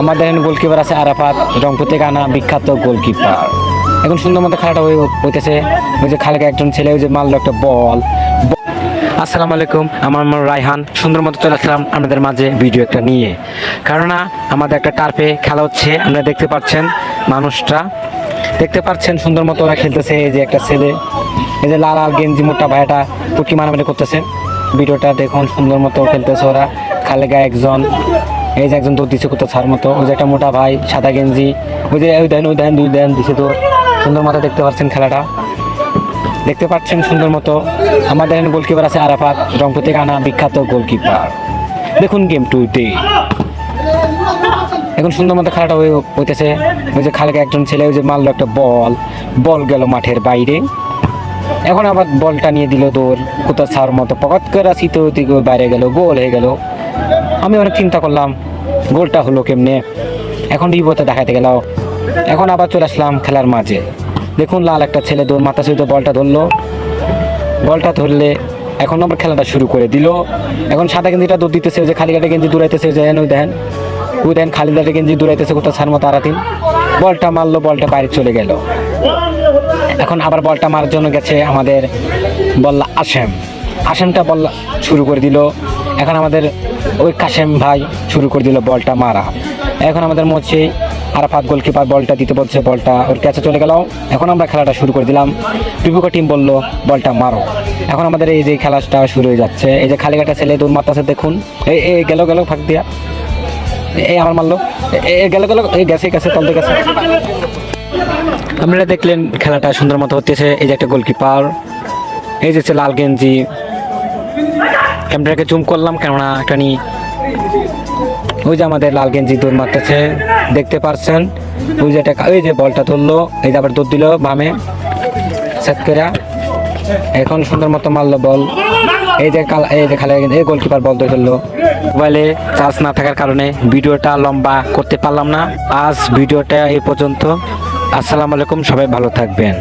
আমাদের গোলকিপার আছে আরাফাত, রংপুর থেকে আনা বিখ্যাত গোলকিপার। এখন সুন্দর মতো খেলাটা হইতেছে। ওই যে খালেকা একজন ছেলে ওই যে মারলো একটা বল। আসসালামু আলাইকুম, আমার নাম রায়হান। সুন্দর মতো চলে আসলাম আপনাদের মাঝে ভিডিও একটা নিয়ে, কারণ আমাদের একটা টার্ফে খেলা হচ্ছে। আপনারা দেখতে পাচ্ছেন, মানুষটা দেখতে পাচ্ছেন সুন্দর মতো ওরা খেলতেছে। এই যে একটা ছেলে, এই যে লাল লাল গেঞ্জি মোটা ভাইটা পুটকি মারামারি করতেছে। ভিডিওটা দেখুন, সুন্দর মতো খেলতেছে ওরা। খালেকা একজন, এই যে একজন দৌড় দিচ্ছে কোথাও ছাড় মতো। ওই যে একটা মোটা ভাই সাদা গেঞ্জি, ওই যে ওই দেন দুই দেন দিচ্ছে। তো সুন্দর মতো দেখতে পাচ্ছেন, খেলাটা দেখতে পাচ্ছেন সুন্দর মতো। আমাদের গোলকিপার আছে আরাফাত, রংপুর থেকে আনা বিখ্যাত গোলকিপার। দেখুন গেম টুতে এখন সুন্দর মতো খেলাটা হইতেছে। ওই যে খালেকা একজন ছেলে ওই যে মারলো একটা বল গেল মাঠের বাইরে। এখন আবার বলটা নিয়ে দিল দৌড় কোথাও ছাড় মতো, পকাত করে শীতে বাইরে গেল, গোল হয়ে গেল। আমি অনেক চিন্তা করলাম গোলটা হলো কেমনে। এখন রিপোর্টে দেখাতে গেল। এখন আবার চলে আসলাম খেলার মাঝে। দেখুন লাল একটা ছেলে দৌড় মাথা সহিত বলটা ধরলে এখন আবার খেলাটা শুরু করে দিল। এখন সাদা গেঞ্জিটা দৌড় দিতেছে, যে খালি কাটা গেঞ্জি দৌড়াইতেছে, যে ওই দেন খালি কাটা গেঞ্জি দৌড়াইতেছে কোথাও ছাড় মতো আরাতিন। বলটা মারলো, বলটা বাইরে চলে গেল। এখন আবার বলটা মারার জন্য গেছে আমাদের বললা আশেমটা বল শুরু করে দিল। এখন আমাদের ওই কাশেম ভাই শুরু করে দিল বলটা মারা। এখন আমাদের মধ্যে আরাফাত গোলকিপার বলটা দিতে বলছে, বলটা ওর কাছে চলে গেল। এখন আমরা খেলাটা শুরু করে দিলাম। পিপুকা টিম বললো বলটা মারো। এখন আমাদের এই যে খেলাটা শুরু হয়ে যাচ্ছে। এই যে খালিকাটা ছেলে দৌড় মারতেছে, দেখুন এই গেল ফাঁক দিয়া, এই আমার মারলো, গেল এই গেছে তলতে গেছে। আপনারা দেখলেন খেলাটা সুন্দর মতো হতেছে। এই যে একটা গোলকিপার, এই যে লাল গেঞ্জি, ক্যামেরাকে জুম করলাম কেননা একটা নি। ওই যে আমাদের লাল গেঞ্জি দৌড় মারতেছে, দেখতে পাচ্ছেন। ওই যে বলটা ধরলো, এই যে আবার দৌড় দিল বামে সেটকেরা। এখন সুন্দর মতো মারলো বল। এই যে খালে এই গোলকিপার বল ধরলো। মোবাইলে চার্জ না থাকার কারণে ভিডিওটা লম্বা করতে পারলাম না। আজ ভিডিওটা এই পর্যন্ত। আসসালামু আলাইকুম, সবাই ভালো থাকবেন।